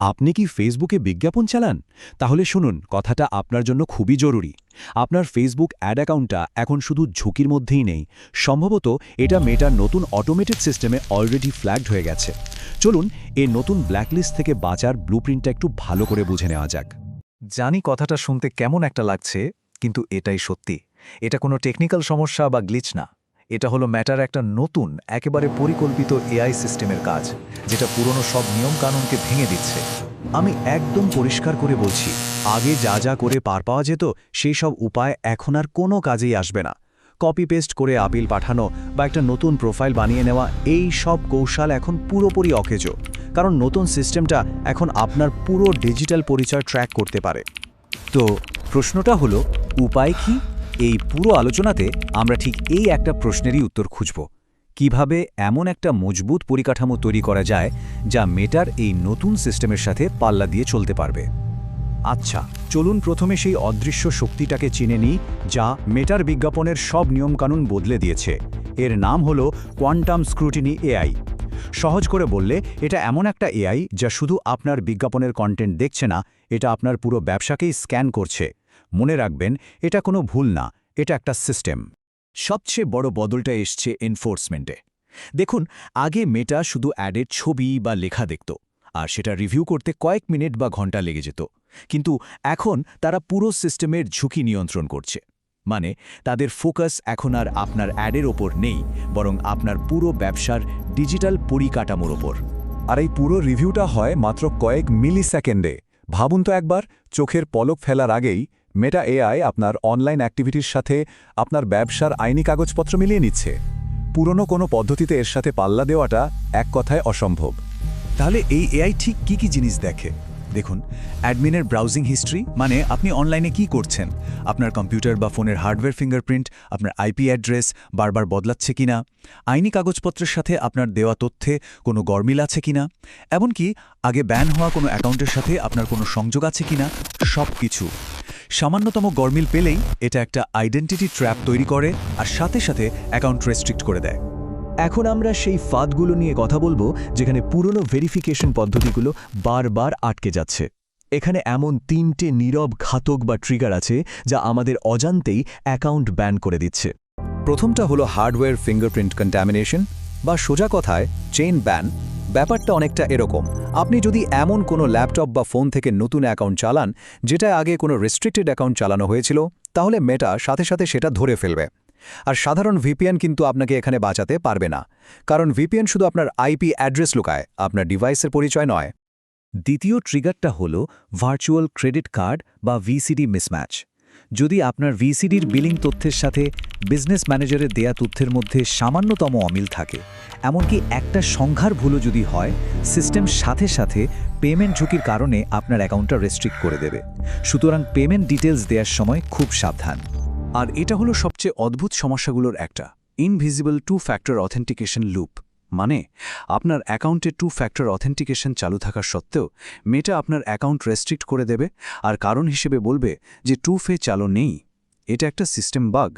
আপনি কি ফেসবুকে বিজ্ঞাপন চালান? তাহলে শুনুন, কথাটা আপনার জন্য খুবই জরুরি। আপনার ফেসবুক অ্যাড অ্যাকাউন্টটা এখন শুধু ঝুঁকির মধ্যেই নেই, সম্ভবত এটা মেটার নতুন অটোমেটেড সিস্টেমে অলরেডি ফ্ল্যাগড হয়ে গেছে। চলুন এই নতুন ব্ল্যাকলিস্ট থেকে বাঁচার ব্লুপ্রিন্টটা একটু ভালো করে বুঝে নেওয়া যাক। জানি কথাটা শুনতে কেমন একটা লাগছে, কিন্তু এটাই সত্যি। এটা কোনো টেকনিক্যাল সমস্যা বা গ্লিচ না। এটা হলো ম্যাটার একটা নতুন, একেবারে পরিকল্পিত এআই সিস্টেমের কাজ, যেটা পুরনো সব নিয়মকানুনকে ভেঙে দিচ্ছে। আমি একদম পরিষ্কার করে বলছি, আগে যা যা করে পার পাওয়া যেত সেই সব উপায় এখন আর কোনো কাজেই আসবে না। কপি পেস্ট করে আপিল পাঠানো বা একটা নতুন প্রোফাইল বানিয়ে নেওয়া, এই সব কৌশল এখন পুরোপুরি অকেজো। কারণ নতুন সিস্টেমটা এখন আপনার পুরো ডিজিটাল পরিচয় ট্র্যাক করতে পারে। তো প্রশ্নটা হলো, উপায় কি? এই পুরো আলোচনাতে আমরা ঠিক এই একটা প্রশ্নেরই উত্তর খুঁজব। কিভাবে এমন একটা মজবুত পরিকাঠামো তৈরি করা যায় যা মেটার এই নতুন সিস্টেমের সাথে পাল্লা দিয়ে চলতে পারবে। আচ্ছা, চলুন প্রথমে সেই অদৃশ্য শক্তিটাকে চিনে নিই, যা মেটার বিজ্ঞাপনের সব নিয়মকানুন বদলে দিয়েছে। এর নাম হলো কোয়ান্টাম স্ক্রুটিনি এআই। সহজ করে বললে, এটা এমন একটা এআই যা শুধু আপনার বিজ্ঞাপনের কন্টেন্ট দেখছে না, এটা আপনার পুরো ব্যবসাকেই স্ক্যান করছে। মনে রাখবেন, এটা কোনো ভুল না, এটা একটা সিস্টেম। সবচেয়ে বড় বদলটা এসছে এনফোর্সমেন্টে। দেখুন, আগে মেটা শুধু অ্যাডের ছবি বা লেখা দেখত, আর সেটা রিভিউ করতে কয়েক মিনিট বা ঘন্টা লেগে যেত। কিন্তু এখন তারা পুরো সিস্টেমের ঝুঁকি নিয়ন্ত্রণ করছে। মানে, তাদের ফোকাস এখন আর আপনার অ্যাডের ওপর নেই, বরং আপনার পুরো ব্যবসার ডিজিটাল পরিকাঠামোর ওপর। আর এই পুরো রিভিউটা হয় মাত্র কয়েক মিলি সেকেন্ডে। ভাবুন তো একবার, চোখের পলক ফেলার আগেই মেটা এআই আপনার অনলাইন অ্যাক্টিভিটির সাথে আপনার ব্যবসার আইনি কাগজপত্র মিলিয়ে নিচ্ছে। পুরনো কোনো পদ্ধতিতে এর সাথে পাল্লা দেওয়াটা এক কথায় অসম্ভব। তাহলে এই এআই ঠিক কি কি জিনিস দেখে? দেখুন, অ্যাডমিনের ব্রাউজিং হিস্ট্রি, মানে আপনি অনলাইনে কি করছেন, আপনার কম্পিউটার বা ফোনের হার্ডওয়্যার ফিঙ্গারপ্রিন্ট, আপনার আইপি অ্যাড্রেস বারবার বদলাচ্ছে কিনা, আইনি কাগজপত্রের সাথে আপনার দেওয়া তথ্যে কোনো গরমিল আছে কিনা, এমনকি আগে ব্যান হওয়া কোনো অ্যাকাউন্টের সাথে আপনার কোনো সংযোগ আছে কিনা, সব কিছু। সামান্যতম গরমিল পেলেই এটা একটা আইডেন্টিটি ট্র্যাপ তৈরি করে আর সাথে সাথে অ্যাকাউন্ট রেস্ট্রিক্ট করে দেয়। এখন আমরা সেই ফাঁদগুলো নিয়ে কথা বলবো, যেখানে পুরনো ভেরিফিকেশন পদ্ধতিগুলো বারবার আটকে যাচ্ছে। এখানে এমন 3টে নীরব ঘাতক বা ট্রিগার আছে যা আমাদের অজান্তেই অ্যাকাউন্ট ব্যান করে দিচ্ছে। প্রথমটা হলো হার্ডওয়্যার ফিঙ্গারপ্রিন্ট কন্টামিনেশন, বা সোজা কথায় চেইন ব্যান। ব্যাপারটা অনেকটা এরকম, আপনি যদি এমন কোনো ল্যাপটপ বা ফোন থেকে নতুন অ্যাকাউন্ট চালান যেটা আগে কোনো রেস্ট্রিক্টেড অ্যাকাউন্ট চালানো হয়েছিল, তাহলে মেটা সাথে সাথে সেটা ধরে ফেলবে। আর সাধারণ ভিপিএন কিন্তু আপনাকে এখানে বাঁচাতে পারবে না, কারণ ভিপিএন শুধু আপনার আইপি অ্যাড্রেস লুকায়, আপনার ডিভাইসের পরিচয় নয়। দ্বিতীয় ট্রিগারটা হলো ভার্চুয়াল ক্রেডিট কার্ড বা ভিসিডি মিসম্যাচ। যদি আপনার ভিসিডির বিলিং তথ্যের সাথে বিজনেস ম্যানেজারের দেয়া তথ্যের মধ্যে সামান্যতম অমিল থাকে, এমনকি একটা সংখ্যার ভুলও যদি হয়, সিস্টেম সাথে সাথে পেমেন্ট ঝুঁকির কারণে আপনার অ্যাকাউন্টটা রেস্ট্রিক্ট করে দেবে। সুতরাং পেমেন্ট ডিটেলস দেওয়ার সময় খুব সাবধান। আর এটা হলো সবচেয়ে অদ্ভুত সমস্যাগুলোর একটা, invisible two factor authentication loop. মানে, আপনার অ্যাকাউন্টে টু ফ্যাক্টর অথেন্টিকেশন চালু থাকা সত্ত্বেও মেটা আপনার অ্যাকাউন্ট রেস্ট্রিক্ট করে দেবে, আর কারণ হিসেবে বলবে যে টু ফে চালু নেই। এটা একটা সিস্টেম বাগ,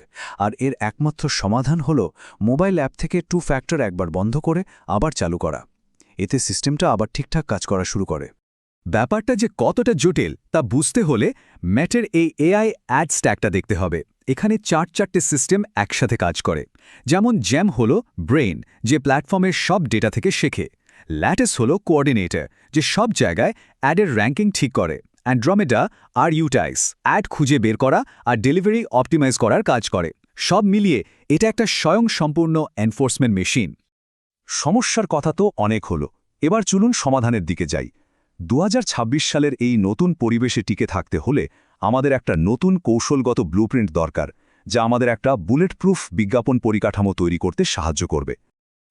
আর এর একমাত্র সমাধান হলো মোবাইল অ্যাপ থেকে টু ফ্যাক্টর একবার বন্ধ করে আবার চালু করা। এতে সিস্টেমটা আবার ঠিকঠাক কাজ করা শুরু করে। ব্যাপারটা যে কতটা জটিল তা বুঝতে হলে ম্যাটের এই এআই অ্যাড স্ট্যাকটা দেখতে হবে। এখানে 4টে সিস্টেম একসাথে কাজ করে। যেমন জ্যাম হলো ব্রেইন, যে প্ল্যাটফর্মের সব ডেটা থেকে শেখে। ল্যাটিস হলো কোঅর্ডিনেটর, যে সব জায়গায় অ্যাডের র্যাঙ্কিং ঠিক করে। অ্যান্ড্রোমেডা আর ইউটাইস, অ্যাড খুঁজে বের করা আর ডেলিভারি অপটিমাইজ করার কাজ করে। সব মিলিয়ে এটা একটা স্বয়ংসম্পূর্ণ এনফোর্সমেন্ট মেশিন। সমস্যার কথা তো অনেক হলো, এবার চলুন সমাধানের দিকে যাই। 2026 সালের এই নতুন পরিবেশে টিকে থাকতে হলে আমাদের একটা নতুন কৌশলগত ব্লুপ্রিন্ট দরকার, যা আমাদের একটা বুলেট প্রুফ বিজ্ঞাপন পরিকাঠামো তৈরি করতে সাহায্য করবে।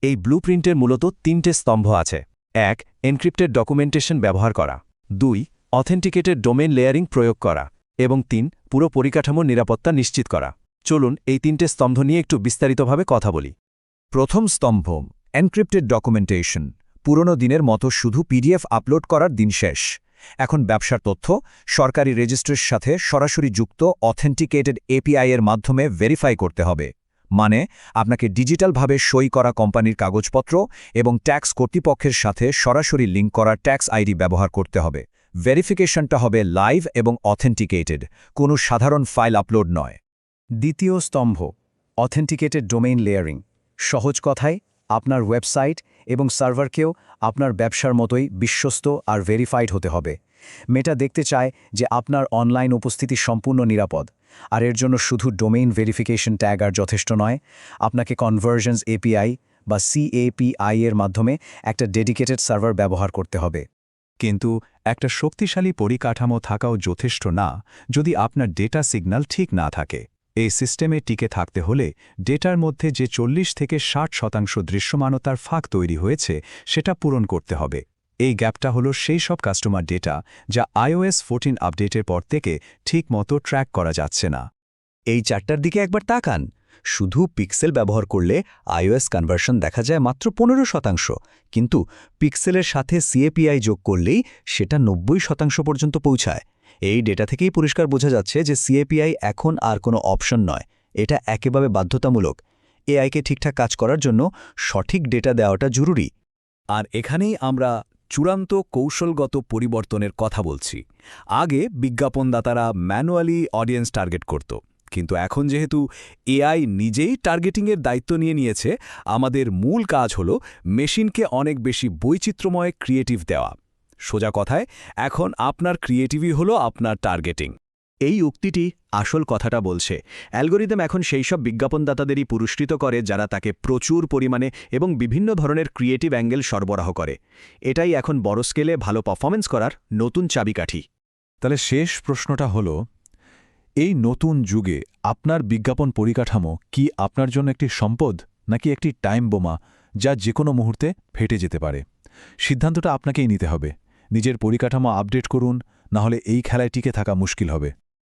এই ব্লুপ্রিন্টের মূলত 3টে স্তম্ভ আছে। 1. এনক্রিপ্টেড ডকুমেন্টেশন ব্যবহার করা। 2. অথেন্টিকেটেড ডোমেইন লেয়ারিং প্রয়োগ করা। এবং 3. পুরো পরিকাঠামোর নিরাপত্তা নিশ্চিত করা। চলুন এই 3টে স্তম্ভ নিয়ে একটু বিস্তারিতভাবে কথা বলি। প্রথম স্তম্ভ, এনক্রিপ্টেড ডকুমেন্টেশন। পুরনো দিনের মতো শুধু পিডিএফ আপলোড করার দিন শেষ। এখন ব্যবসার তথ্য সরকারি রেজিস্ট্রির সাথে সরাসরি যুক্ত অথেন্টিকেটেড এপিআই এর মাধ্যমে ভেরিফাই করতে হবে। মানে আপনাকে ডিজিটালভাবে সই করা কোম্পানির কাগজপত্র এবং ট্যাক্স কর্তৃপক্ষের সাথে সরাসরি লিঙ্ক করা ট্যাক্স আইডি ব্যবহার করতে হবে। ভেরিফিকেশনটা হবে লাইভ এবং অথেন্টিকেটেড, কোনো সাধারণ ফাইল আপলোড নয়। দ্বিতীয় স্তম্ভ, অথেন্টিকেটেড ডোমেইন লেয়ারিং। সহজ কথায়, আপনার ওয়েবসাইট এবং সার্ভারকেও আপনার ব্যবসার মতোই বিশ্বস্ত আর ভেরিফাইড হতে হবে। মেটা দেখতে চায় যে আপনার অনলাইন উপস্থিতি সম্পূর্ণ নিরাপদ, আর এর জন্য শুধু ডোমেইন ভেরিফিকেশন ট্যাগ আর যথেষ্ট নয়, আপনাকে কনভার্জেন্স এপিআই বা CAPI এর মাধ্যমে একটা ডেডিকেটেড সার্ভার ব্যবহার করতে হবে। কিন্তু একটা শক্তিশালী পরিকাঠামো থাকাও যথেষ্ট না যদি আপনার ডেটা সিগন্যাল ঠিক না থাকে। এই সিস্টেমে টিকে থাকতে হলে ডেটার মধ্যে যে 40 থেকে 60% দৃশ্যমানতার ফাঁক তৈরি হয়েছে সেটা পূরণ করতে হবে। এই গ্যাপটা হলো সেই সব কাস্টমার ডেটা যা iOS 14 আপডেটের পর থেকে ঠিক মতো ট্র্যাক করা যাচ্ছে না। এই চারটার দিকে একবার তাকান। শুধু পিক্সেল ব্যবহার করলে iOS কনভার্সন দেখা যায় মাত্র 15%, কিন্তু পিক্সেলের সাথে CAPI যোগ করলেই সেটা 90% পর্যন্ত পৌঁছায়। এই ডেটা থেকেই পরিষ্কার বোঝা যাচ্ছে যে CAPI এখন আর কোনো অপশন নয়, এটা একেবারে বাধ্যতামূলক। এআইকে ঠিকঠাক কাজ করার জন্য সঠিক ডেটা দেওয়াটা জরুরি। আর এখানেই আমরা চূড়ান্ত কৌশলগত পরিবর্তনের কথা বলছি। আগে বিজ্ঞাপনদাতারা ম্যানুয়ালি অডিয়েন্স টার্গেট করত, কিন্তু এখন যেহেতু এআই নিজেই টার্গেটিংয়ের দায়িত্ব নিয়ে নিয়েছে, আমাদের মূল কাজ হল মেশিনকে অনেক বেশি বৈচিত্র্যময় ক্রিয়েটিভ দেওয়া। সোজা কথায়, এখন আপনার ক্রিয়েটিভই হলো আপনার টার্গেটিং। এই উক্তিটি আসল কথাটা বলছে। অ্যালগোরিদম এখন সেই সব বিজ্ঞাপনদাতাদেরই পুরস্কৃত করে যারা তাকে প্রচুর পরিমাণে এবং বিভিন্ন ধরনের ক্রিয়েটিভ অ্যাঙ্গেল সরবরাহ করে। এটাই এখন বড় স্কেলে ভালো পারফরম্যান্স করার নতুন চাবিকাঠি। তাহলে শেষ প্রশ্নটা হলো, এই নতুন যুগে আপনার বিজ্ঞাপন পরিকাঠামো কি আপনার জন্য একটি সম্পদ নাকি একটি টাইম বোমা যা যে কোনো মুহূর্তে ফেটে যেতে পারে? সিদ্ধান্তটা আপনাকেই নিতে হবে। নিজের পরিকাঠামো আপডেট করুন, না হলে এই খেলায় টিকে থাকা মুশকিল হবে।